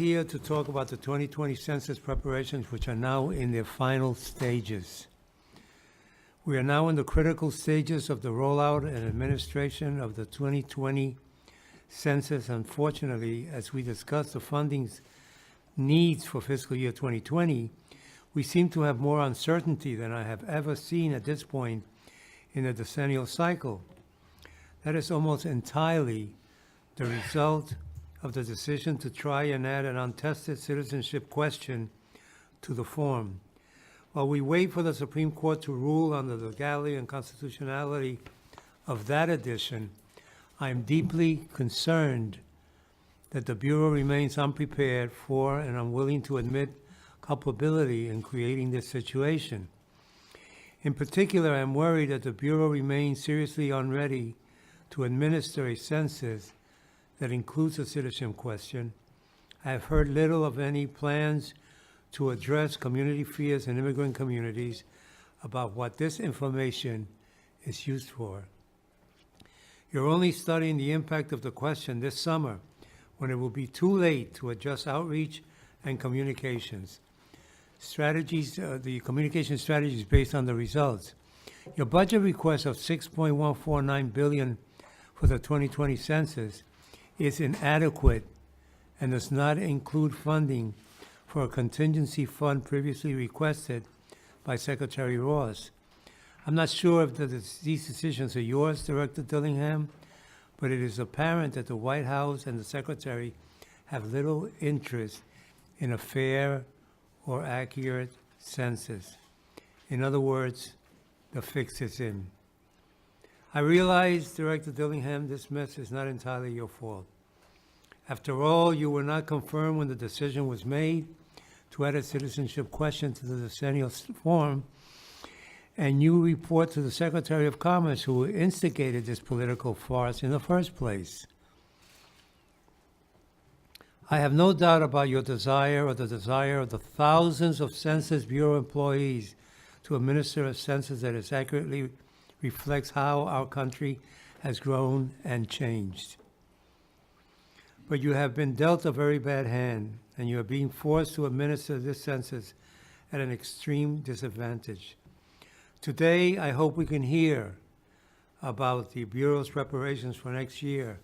Here to talk about the 2020 census preparations, which are now in their final stages. We are now in the critical stages of the rollout and administration of the 2020 census. Unfortunately, as we discuss the funding needs for fiscal year 2020, we seem to have more uncertainty than I have ever seen at this point in the decennial cycle. That is almost entirely the result of the decision to try and add an untested citizenship question to the form. While we wait for the Supreme Court to rule on the legality and constitutionality of that addition, I am deeply concerned that the Bureau remains unprepared for and unwilling to admit culpability in creating this situation. In particular, I am worried that the Bureau remains seriously unready to administer a census that includes a citizenship question. I have heard little of any plans to address community fears in immigrant communities about what this information is used for. You're only studying the impact of the question this summer, when it will be too late to adjust outreach and communications. The communication strategies based on the results. Your budget request of $6.149 billion for the 2020 census is inadequate and does not include funding for a contingency fund previously requested by Secretary Ross. I'm not sure if these decisions are yours, Director Dillingham, but it is apparent that the White House and the Secretary have little interest in a fair or accurate census. In other words, the fix is in. I realize, Director Dillingham, this mess is not entirely your fault. After all, you were not confirmed when the decision was made to add a citizenship question to the decennial form, and you report to the Secretary of Commerce, who instigated this political farce in the first place. I have no doubt about your desire or the desire of the thousands of Census Bureau employees to administer a census that is accurately reflects how our country has grown and changed. But you have been dealt a very bad hand, and you are being forced to administer this census at an extreme disadvantage. Today, I hope we can hear about the Bureau's preparations for next year,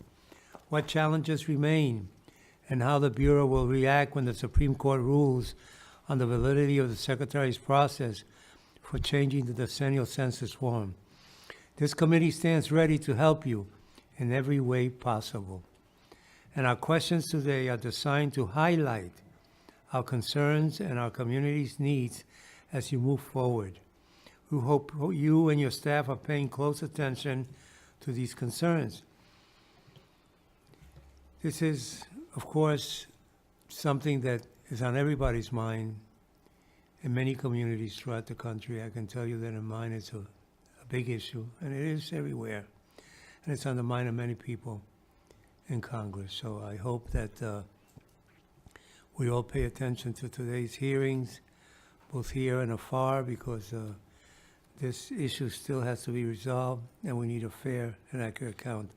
what challenges remain, and how the Bureau will react when the Supreme Court rules on the validity of the Secretary's process for changing the decennial census form. This committee stands ready to help you in every way possible. And our questions today are designed to highlight our concerns and our community's needs as you move forward. We hope you and your staff are paying close attention to these concerns. This is, of course, something that is on everybody's mind in many communities throughout the country. I can tell you that in mine it's a big issue, and it is everywhere, and it's on the mind of many people in Congress. So I hope that we all pay attention to today's hearings, both here and afar, because this issue still has to be resolved, and we need a fair and accurate count.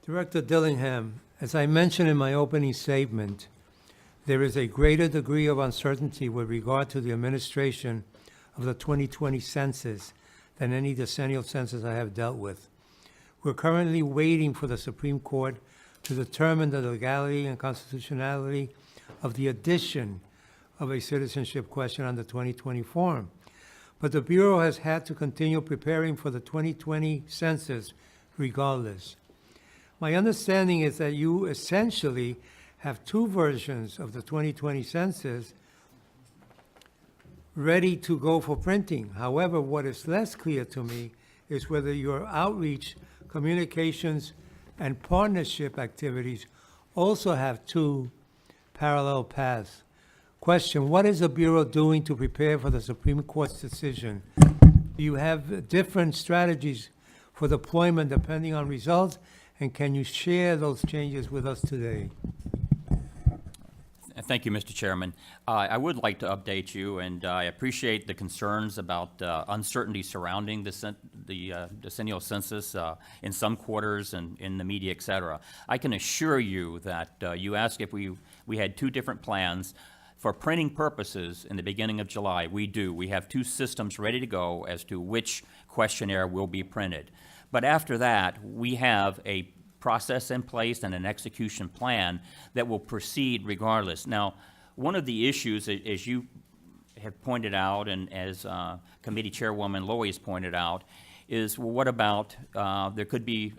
Director Dillingham, as I mentioned in my opening statement, there is a greater degree of uncertainty with regard to the administration of the 2020 census than any decennial census I have dealt with. We're currently waiting for the Supreme Court to determine the legality and constitutionality of the addition of a citizenship question on the 2020 form. But the Bureau has had to continue preparing for the 2020 census regardless. My understanding is that you essentially have two versions of the 2020 census ready to go for printing. However, what is less clear to me is whether your outreach, communications, and partnership activities also have two parallel paths. Question: what is the Bureau doing to prepare for the Supreme Court's decision? Do you have different strategies for deployment depending on results? And can you share those changes with us today? Thank you, Mr. Chairman. I would like to update you, and I appreciate the concerns about uncertainty surrounding the decennial census in some quarters and in the media, et cetera. I can assure you that you asked if we had two different plans. For printing purposes, in the beginning of July, we do. We have two systems ready to go as to which questionnaire will be printed. But after that, we have a process in place and an execution plan that will proceed regardless. Now, one of the issues, as you have pointed out, and as Committee Chairwoman Lowy has pointed out, is, well, what about, there could be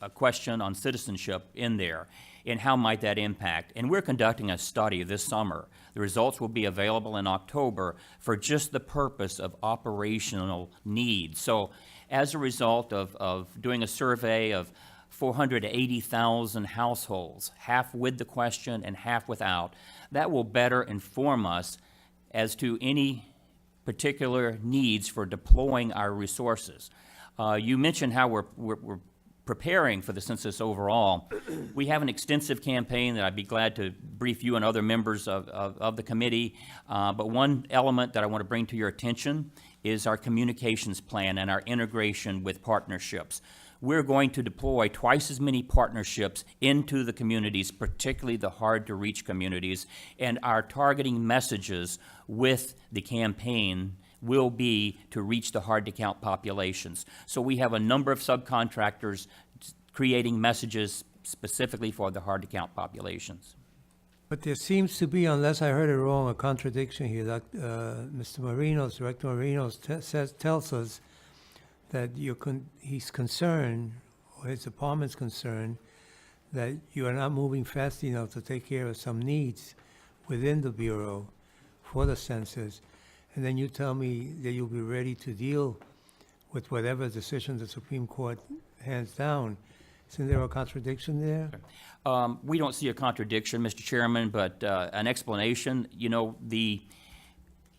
a question on citizenship in there, and how might that impact? And we're conducting a study this summer. The results will be available in October for just the purpose of operational needs. So as a result of doing a survey of 480,000 households, half with the question and half without, that will better inform us as to any particular needs for deploying our resources. You mentioned how we're preparing for the census overall. We have an extensive campaign that I'd be glad to brief you and other members of the committee, but one element that I want to bring to your attention is our communications plan and our integration with partnerships. We're going to deploy twice as many partnerships into the communities, particularly the hard-to-reach communities, and our targeting messages with the campaign will be to reach the hard-to-count populations. So we have a number of subcontractors creating messages specifically for the hard-to-count populations. But there seems to be, unless I heard it wrong, a contradiction here. That Mr. Marinos, Director Marinos, tells us that he's concerned, or his department's concerned, that you are not moving fast enough to take care of some needs within the Bureau for the census. And then you tell me that you'll be ready to deal with whatever decision the Supreme Court hands down. Isn't there a contradiction there? We don't see a contradiction, Mr. Chairman, but an explanation. You know, the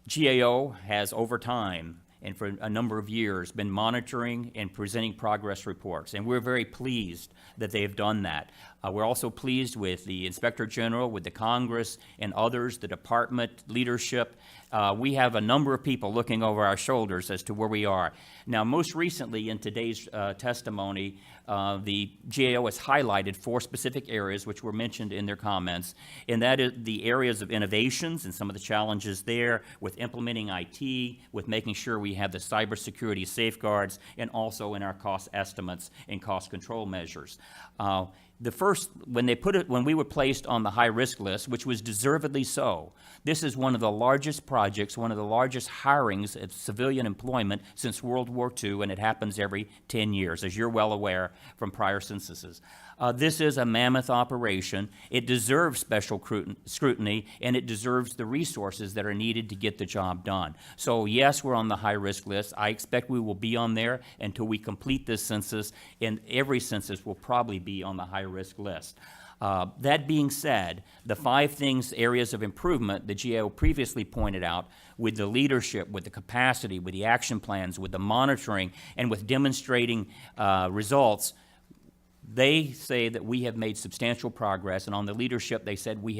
GAO has over time and for a number of years been monitoring and presenting progress reports, and we're very pleased that they have done that. We're also pleased with the Inspector General, with the Congress and others, the department leadership. We have a number of people looking over our shoulders as to where we are. Now, most recently in today's testimony, the GAO has highlighted 4 specific areas which were mentioned in their comments, and that is the areas of innovations and some of the challenges there with implementing IT, with making sure we have the cybersecurity safeguards, and also in our cost estimates and cost control measures. The first, when we were placed on the high-risk list, which was deservedly so, this is one of the largest projects, one of the largest hirings of civilian employment since World War II, and it happens every 10 years, as you're well aware from prior censuses. This is a mammoth operation. It deserves special scrutiny, and it deserves the resources that are needed to get the job done. So yes, we're on the high-risk list. I expect we will be on there until we complete this census, and every census will probably be on the high-risk list. That being said, the 5 areas of improvement the GAO previously pointed out, with the leadership, with the capacity, with the action plans, with the monitoring, and with demonstrating results, they say that we have made substantial progress, and on the leadership, they said we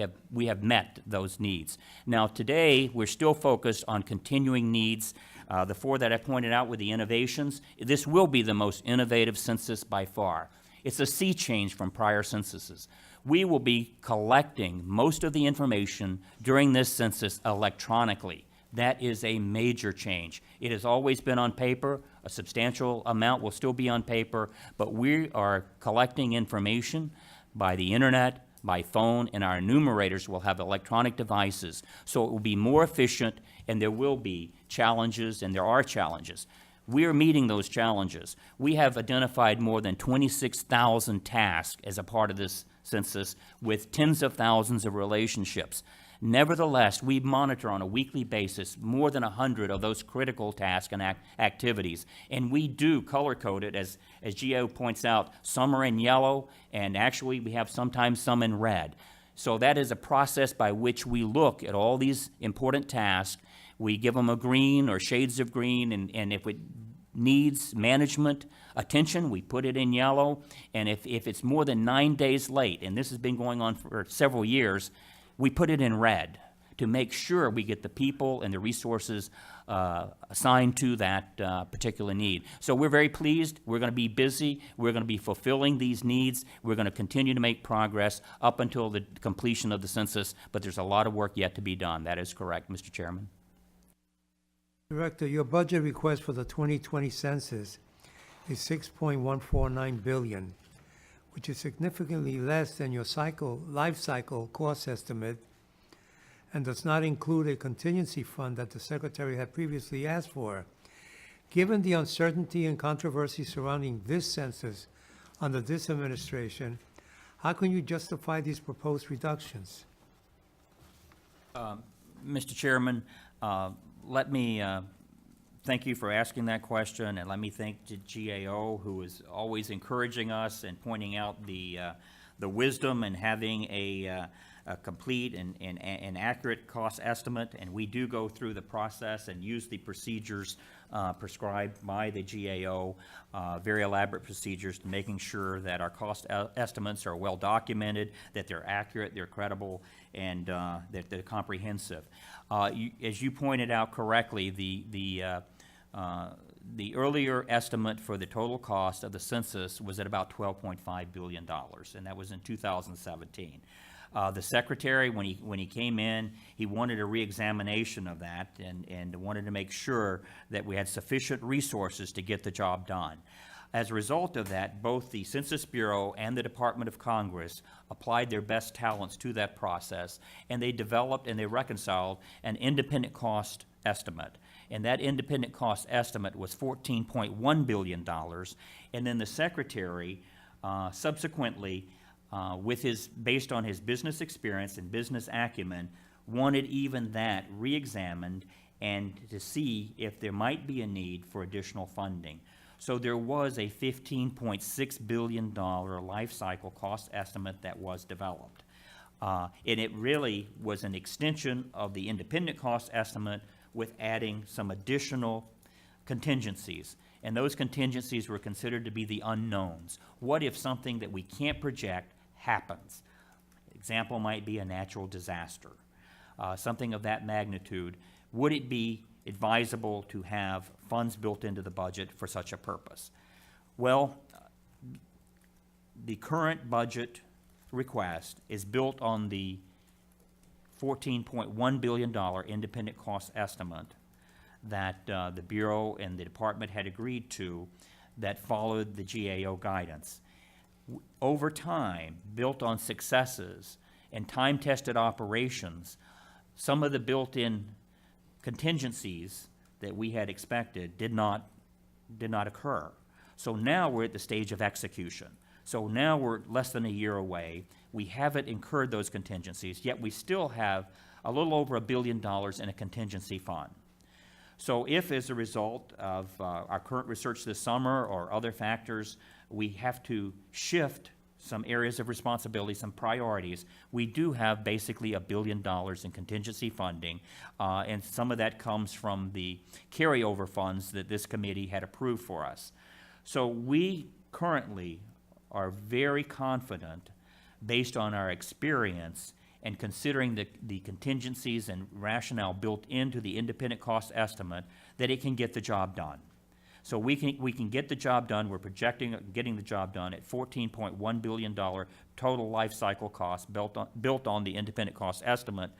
have met those needs. Now, today, we're still focused on continuing needs. The 4 that I pointed out with the innovations, this will be the most innovative census by far. It's a sea change from prior censuses. We will be collecting most of the information during this census electronically. That is a major change. It has always been on paper. A substantial amount will still be on paper, but we are collecting information by the internet, by phone, and our enumerators will have electronic devices. So it will be more efficient, and there will be challenges, and there are challenges. We are meeting those challenges. We have identified more than 26,000 tasks as a part of this census with tens of thousands of relationships. Nevertheless, we monitor on a weekly basis more than 100 of those critical tasks and activities, and we do color-code it, as GAO points out. Some are in yellow, and actually we have sometimes some in red. So that is a process by which we look at all these important tasks. We give them a green or shades of green, and if it needs management attention, we put it in yellow, and if it's more than 9 days late, and this has been going on for several years, we put it in red to make sure we get the people and the resources assigned to that particular need. So we're very pleased. We're going to be busy. We're going to be fulfilling these needs. We're going to continue to make progress up until the completion of the census, but there's a lot of work yet to be done. That is correct, Mr. Chairman. Director, your budget request for the 2020 census is $6.149 billion, which is significantly less than your life cycle cost estimate, and does not include a contingency fund that the Secretary had previously asked for. Given the uncertainty and controversy surrounding this census under this administration, how can you justify these proposed reductions? Mr. Chairman, let me thank you for asking that question, and let me thank the GAO, who is always encouraging us and pointing out the wisdom in having a complete and accurate cost estimate. And we do go through the process and use the procedures prescribed by the GAO, very elaborate procedures to making sure that our cost estimates are well documented, that they're accurate, they're credible, and that they're comprehensive. As you pointed out correctly, the earlier estimate for the total cost of the census was at about $12.5 billion, and that was in 2017. The Secretary, when he came in, he wanted a reexamination of that and wanted to make sure that we had sufficient resources to get the job done. As a result of that, both the Census Bureau and the Department of Congress applied their best talents to that process, and they developed and they reconciled an independent cost estimate. And that independent cost estimate was $14.1 billion. And then the Secretary subsequently, based on his business experience and business acumen, wanted even that re-examined and to see if there might be a need for additional funding. So there was a $15.6 billion life cycle cost estimate that was developed. And it really was an extension of the independent cost estimate with adding some additional contingencies. And those contingencies were considered to be the unknowns. What if something that we can't project happens? Example might be a natural disaster, something of that magnitude. Would it be advisable to have funds built into the budget for such a purpose? Well, the current budget request is built on the $14.1 billion independent cost estimate that the Bureau and the Department had agreed to that followed the GAO guidance. Over time, built on successes and time-tested operations, some of the built-in contingencies that we had expected did not occur. So now we're at the stage of execution. So now we're less than a year away. We haven't incurred those contingencies, yet we still have a little over $1 billion in a contingency fund. So if, as a result of our current research this summer or other factors, we have to shift some areas of responsibility, some priorities, we do have basically $1 billion in contingency funding, and some of that comes from the carryover funds that this committee had approved for us. So we currently are very confident, based on our experience and considering the contingencies and rationale built into the independent cost estimate, that it can get the job done. So we can get the job done. We're projecting getting the job done at $14.1 billion total life cycle cost built on the independent cost estimate,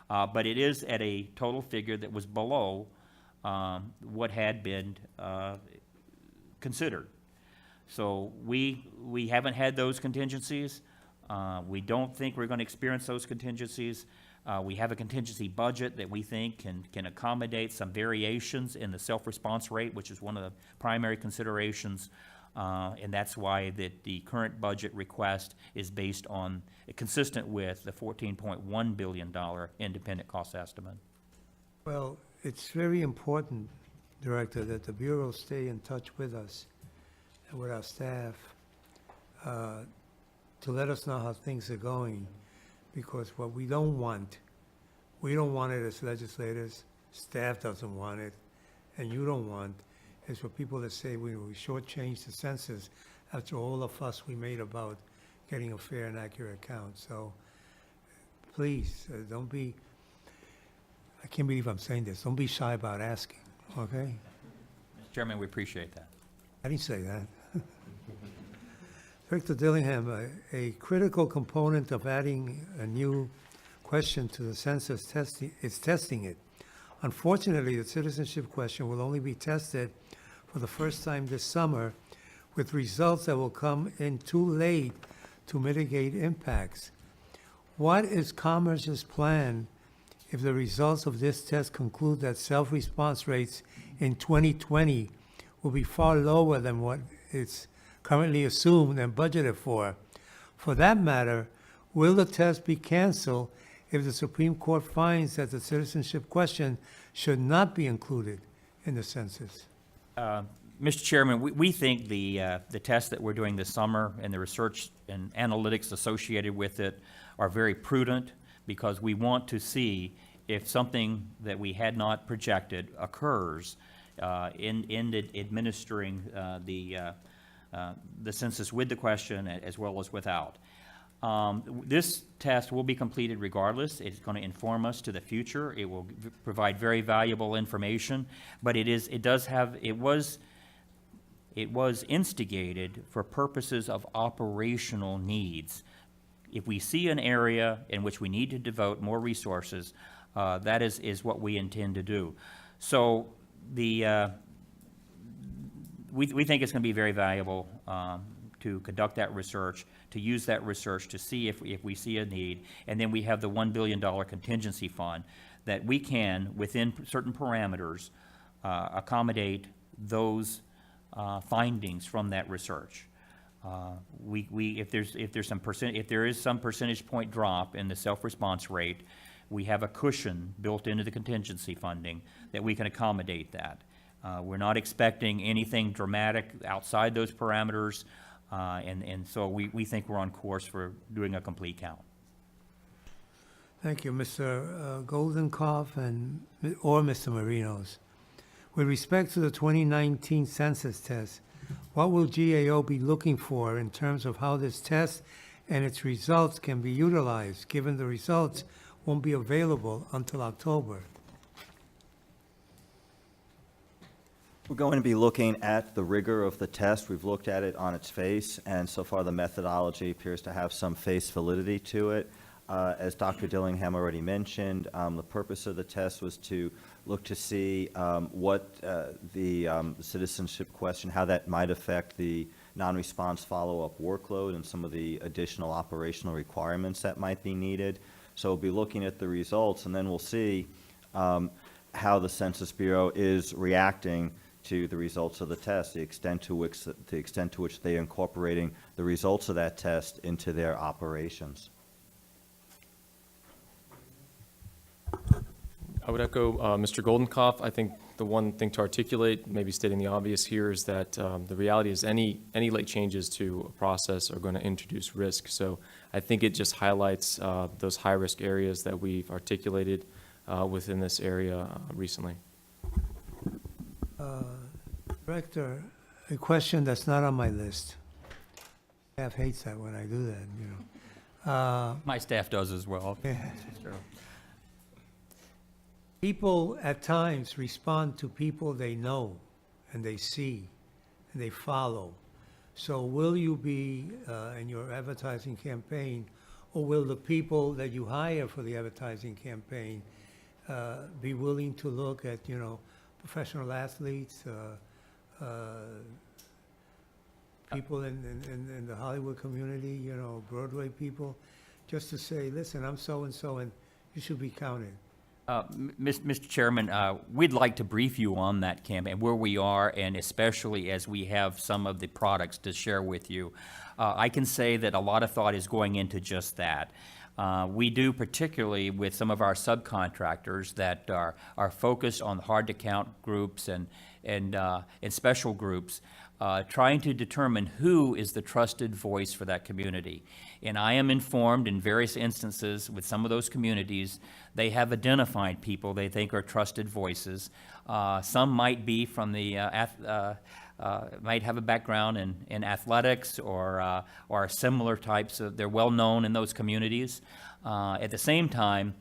but it is at a total figure that was below what had been considered. So we haven't had those contingencies. We don't think we're going to experience those contingencies. We have a contingency budget that we think can accommodate some variations in the self-response rate, which is one of the primary considerations, and that's why the current budget request is based on, consistent with the $14.1 billion independent cost estimate. Well, it's very important, Director, that the Bureau stay in touch with us and with our staff to let us know how things are going, because what we don't want it as legislators, staff doesn't want it, and you don't want, is for people to say we shortchanged the census after all the fuss we made about getting a fair and accurate count. So please, don't be, I can't believe I'm saying this, don't be shy about asking, okay? Mr. Chairman, we appreciate that. I didn't say that. Director Dillingham, a critical component of adding a new question to the census testing is testing it. Unfortunately, the citizenship question will only be tested for the first time this summer, with results that will come in too late to mitigate impacts. What is Commerce's plan if the results of this test conclude that self-response rates in 2020 will be far lower than what it's currently assumed and budgeted for? For that matter, will the test be canceled if the Supreme Court finds that the citizenship question should not be included in the census? Mr. Chairman, we think the tests that we're doing this summer and the research and analytics associated with it are very prudent, because we want to see if something that we had not projected occurs in administering the census with the question as well as without. This test will be completed regardless. It's going to inform us to the future. It will provide very valuable information, but it was instigated for purposes of operational needs. If we see an area in which we need to devote more resources, that is what we intend to do. So we think it's going to be very valuable to conduct that research, to use that research to see if we see a need. And then we have the $1 billion contingency fund that we can, within certain parameters, accommodate those findings from that research. If there is some percentage point drop in the self-response rate, we have a cushion built into the contingency funding that we can accommodate that. We're not expecting anything dramatic outside those parameters, and so we think we're on course for doing a complete count. Thank you, Mr. Goldenkoff or Mr. Marinos. With respect to the 2019 census test, what will GAO be looking for in terms of how this test and its results can be utilized, given the results won't be available until October? We're going to be looking at the rigor of the test. We've looked at it on its face, and so far the methodology appears to have some face validity to it. As Dr. Dillingham already mentioned, the purpose of the test was to look to see what the citizenship question, how that might affect the non-response follow-up workload and some of the additional operational requirements that might be needed. So we'll be looking at the results, and then we'll see how the Census Bureau is reacting to the results of the test, the extent to which they're incorporating the results of that test into their operations. I would echo Mr. Goldenkoff. I think the one thing to articulate, maybe stating the obvious here, is that the reality is any late changes to a process are going to introduce risk. So I think it just highlights those high-risk areas that we've articulated within this area recently. Director, a question that's not on my list. Staff hates that when I do that, you know. My staff does as well. Yeah. Sure. People at times respond to people they know and they see and they follow. So will you be, in your advertising campaign, or will the people that you hire for the advertising campaign be willing to look at, you know, professional athletes, people in the Hollywood community, you know, Broadway people, just to say, listen, I'm so-and-so and you should be counted? Mr. Chairman, we'd like to brief you on that campaign, where we are, and especially as we have some of the products to share with you. I can say that a lot of thought is going into just that. We do, particularly with some of our subcontractors that are focused on hard-to-count groups and special groups, trying to determine who is the trusted voice for that community. And I am informed in various instances with some of those communities, they have identified people they think are trusted voices. Some might be from the might have a background in athletics or similar types of, they're well-known in those communities. At the same time,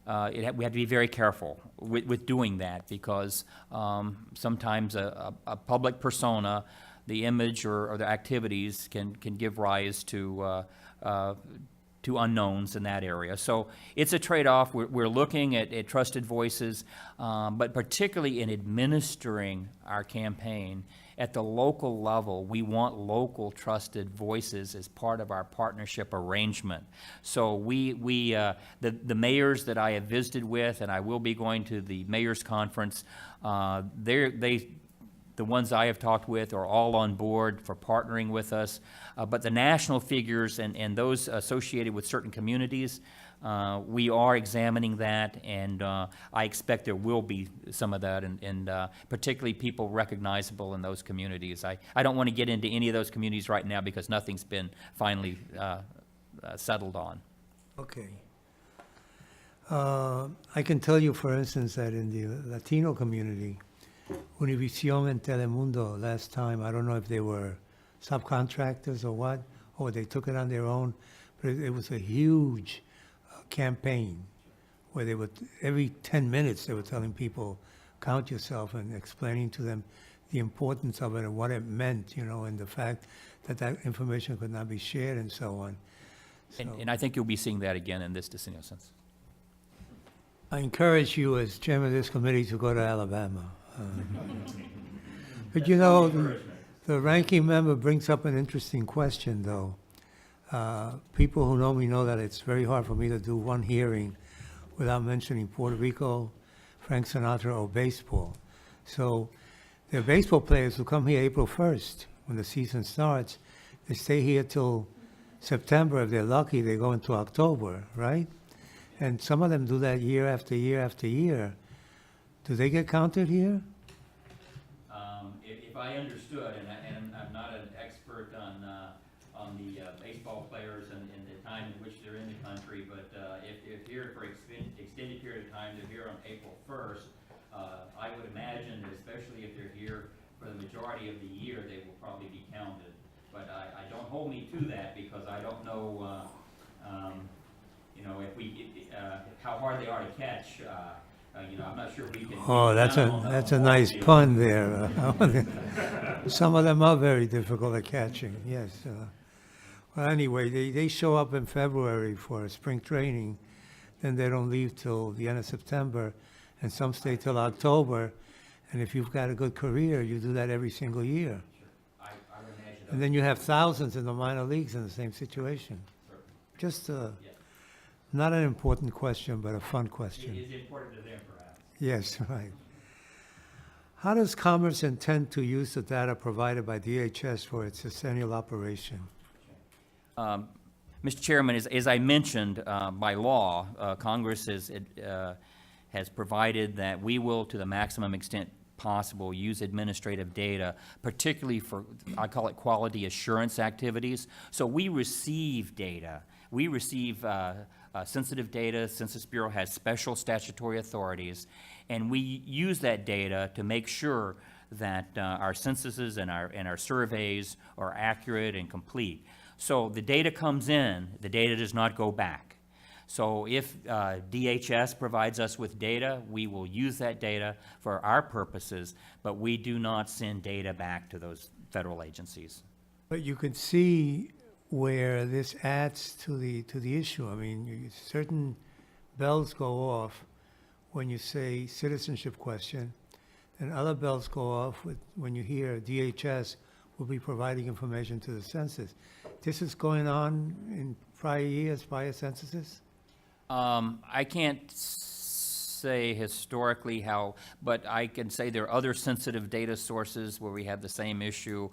we have to be very careful with doing that because sometimes a public persona, the image or the activities can give rise to unknowns in that area. So it's a trade-off. We're looking at trusted voices, but particularly in administering our campaign at the local level, we want local trusted voices as part of our partnership arrangement. So the mayors that I have visited with, and I will be going to the mayors conference, the ones I have talked with are all on board for partnering with us. But the national figures and those associated with certain communities, we are examining that, and I expect there will be some of that, and particularly people recognizable in those communities. I don't want to get into any of those communities right now because nothing's been finally settled on. Okay. I can tell you, for instance, that in the Latino community, Univision and Telemundo last time, I don't know if they were subcontractors or what, or they took it on their own, but it was a huge campaign where they would, every 10 minutes, they were telling people, count yourself, and explaining to them the importance of it and what it meant, you know, and the fact that that information could not be shared and so on. So And I think you'll be seeing that again in this decennial census. I encourage you as chairman of this committee to go to Alabama. But you know, the ranking member brings up an interesting question, though. People who know me know that it's very hard for me to do one hearing without mentioning Puerto Rico, Frank Sinatra, or baseball. So there are baseball players who come here April 1st when the season starts. They stay here till September. If they're lucky, they go into October, right? And some of them do that year after year after year. Do they get counted here? If I understood, and I'm not an expert on the baseball players and the time in which they're in the country, but if here for extended period of time, they're here on April 1st, I would imagine, especially if they're here for the majority of the year, they will probably be counted. But I don't hold me to that because I don't know, you know, how hard they are to catch. You know, I'm not sure we can. Oh, that's a nice pun there. Some of them are very difficult at catching, yes. Well, anyway, they show up in February for spring training, then they don't leave till the end of September, and some stay till October. And if you've got a good career, you do that every single year. I would imagine. And then you have thousands in the minor leagues in the same situation. Just not an important question, but a fun question. It is important to them, perhaps. Yes, right. How does Commerce intend to use the data provided by DHS for its decennial operation? Mr. Chairman, as I mentioned, by law, Congress has provided that we will, to the maximum extent possible, use administrative data, particularly for, I call it quality assurance activities. So we receive data. We receive sensitive data. Census Bureau has special statutory authorities, and we use that data to make sure that our censuses and our surveys are accurate and complete. So the data comes in, the data does not go back. So if DHS provides us with data, we will use that data for our purposes, but we do not send data back to those federal agencies. But you can see where this adds to the issue. I mean, certain bells go off when you say citizenship question, and other bells go off when you hear DHS will be providing information to the census. This is going on in prior years, prior censuses? I can't say historically how, but I can say there are other sensitive data sources where we have the same issue.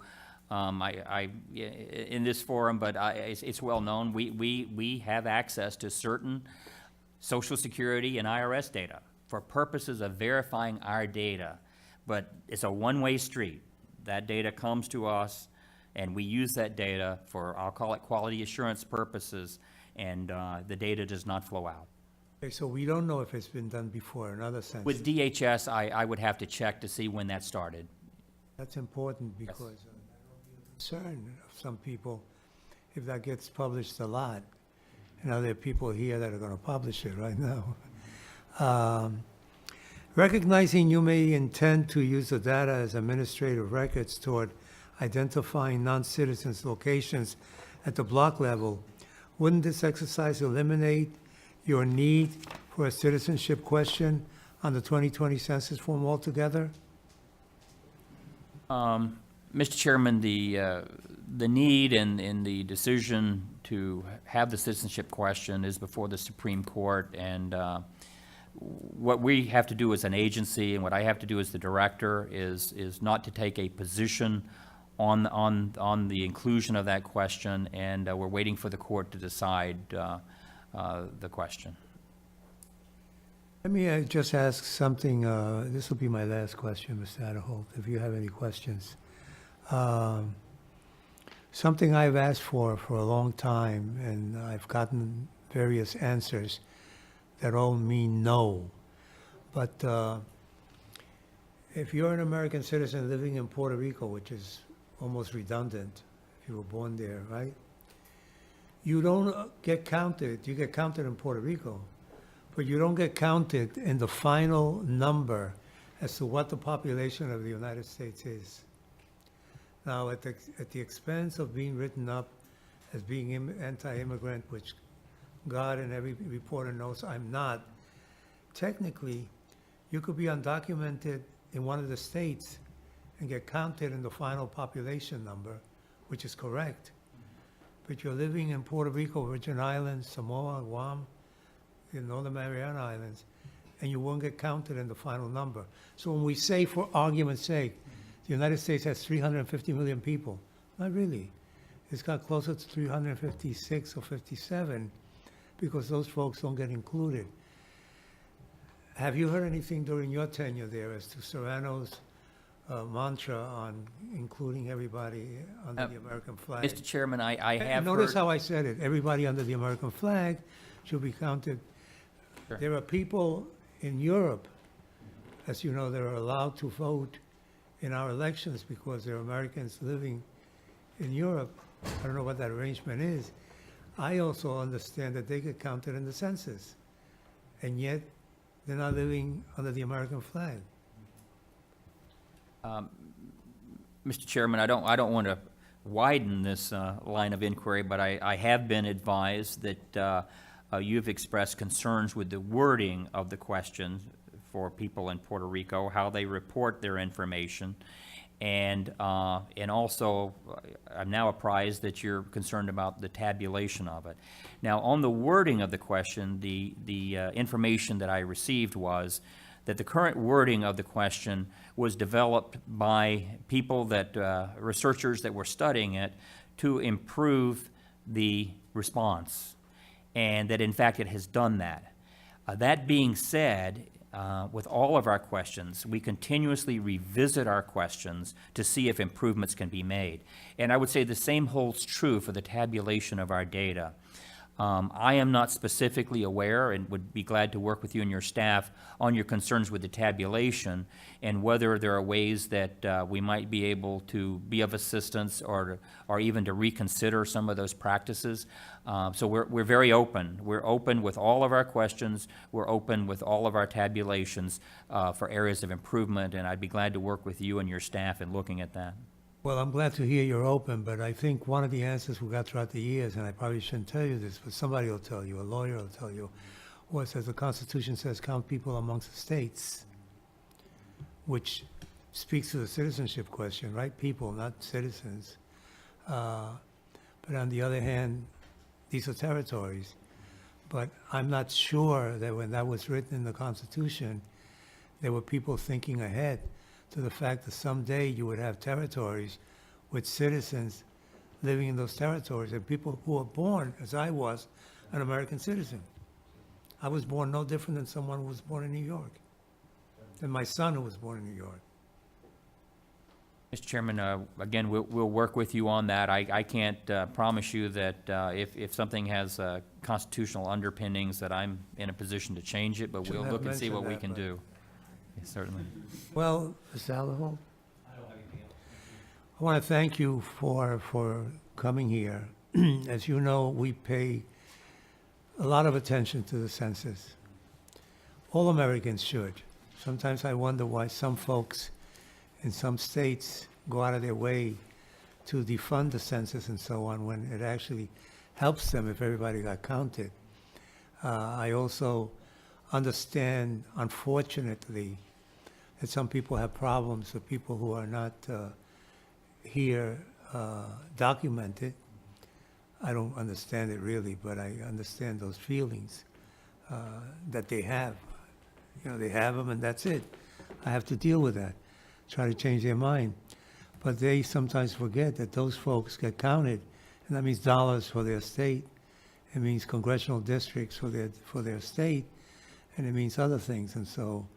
In this forum, but it's well known. We have access to certain Social Security and IRS data for purposes of verifying our data, but it's a one-way street. That data comes to us, and we use that data for, I'll call it quality assurance purposes, and the data does not flow out. Okay, so we don't know if it's been done before in other censuses. With DHS, I would have to check to see when that started. That's important because there will be a concern of some people if that gets published a lot. You know, there are people here that are going to publish it right now. Recognizing you may intend to use the data as administrative records toward identifying non-citizens' locations at the block level, wouldn't this exercise eliminate your need for a citizenship question on the 2020 census form altogether? Mr. Chairman, the need and the decision to have the citizenship question is before the Supreme Court, and what we have to do as an agency and what I have to do as the director is not to take a position on the inclusion of that question, and we're waiting for the court to decide the question. Let me just ask something. This will be my last question, Mr. Adderholt, if you have any questions. Something I've asked for a long time, and I've gotten various answers that all mean no. But if you're an American citizen living in Puerto Rico, which is almost redundant if you were born there, right? You don't get counted. You get counted in Puerto Rico, but you don't get counted in the final number as to what the population of the United States is. Now, at the expense of being written up as being anti-immigrant, which God and every reporter knows I'm not, technically, you could be undocumented in one of the states and get counted in the final population number, which is correct. But you're living in Puerto Rico, Virgin Islands, Samoa, Guam, the Northern Mariana Islands, and you won't get counted in the final number. So when we say, for argument's sake, the United States has 350 million people, not really. It's got closer to 356 or 57 because those folks don't get included. Have you heard anything during your tenure there as to Serrano's mantra on including everybody under the American flag? Mr. Chairman, I have Notice heard. how I said it. Everybody under the American flag should be counted. Sure. There are people in Europe, as you know, that are allowed to vote in our elections because they're Americans living in Europe. I don't know what that arrangement is. I also understand that they get counted in the census, and yet they're not living under the American flag. Mr. Chairman, I don't want to widen this line of inquiry, but I have been advised that you've expressed concerns with the wording of the question for people in Puerto Rico, how they report their information, and also I'm now apprised that you're concerned about the tabulation of it. Now, on the wording of the question, the information that I received was that the current wording of the question was developed by people that, researchers that were studying it to improve the response, and that in fact it has done that. That being said, with all of our questions, we continuously revisit our questions to see if improvements can be made. And I would say the same holds true for the tabulation of our data. I am not specifically aware, and would be glad to work with you and your staff on your concerns with the tabulation and whether there are ways that we might be able to be of assistance or even to reconsider some of those practices. So we're very open. We're open with all of our questions. We're open with all of our tabulations for areas of improvement, and I'd be glad to work with you and your staff in looking at that. Well, I'm glad to hear you're open, but I think one of the answers we got throughout the years, and I probably shouldn't tell you this, but somebody will tell you, a lawyer will tell you, was as the Constitution says, count people amongst the states, which speaks to the citizenship question, right? People, not citizens. But on the other hand, these are territories. But I'm not sure that when that was written in the Constitution, there were people thinking ahead to the fact that someday you would have territories with citizens living in those territories and people who are born, as I was, an American citizen. I was born no different than someone who was born in New York, than my son who was born in New York. Mr. Chairman, again, we'll work with you on that. I can't promise you that if something has constitutional underpinnings that I'm in a position to change it, but we'll Shouldn't have look and see what mentioned we that, can but- do. Yes, certainly. Well, Mr. Alaho? I want to thank you for coming here. As you know, we pay a lot of attention to the census. All Americans should. Sometimes I wonder why some folks in some states go out of their way to defund the census and so on, when it actually helps them if everybody got counted. I also understand, unfortunately, that some people have problems with people who are not here documented. I don't understand it really, but I understand those feelings that they have. You know, they have them and that's it. I have to deal with that, try to change their mind. But they sometimes forget that those folks get counted, and that means dollars for their state. It means congressional districts for their state, and it means other things. And so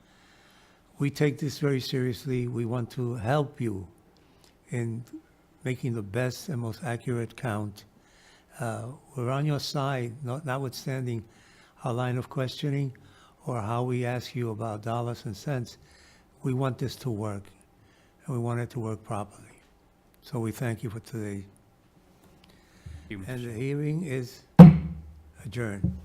we take this very seriously. We want to help you in making the best and most accurate count. We're on your side, notwithstanding our line of questioning or how we ask you about dollars and cents. We want this to work, and we want it to work properly. So we thank you for today. Thank you, Mr. And the hearing is adjourned.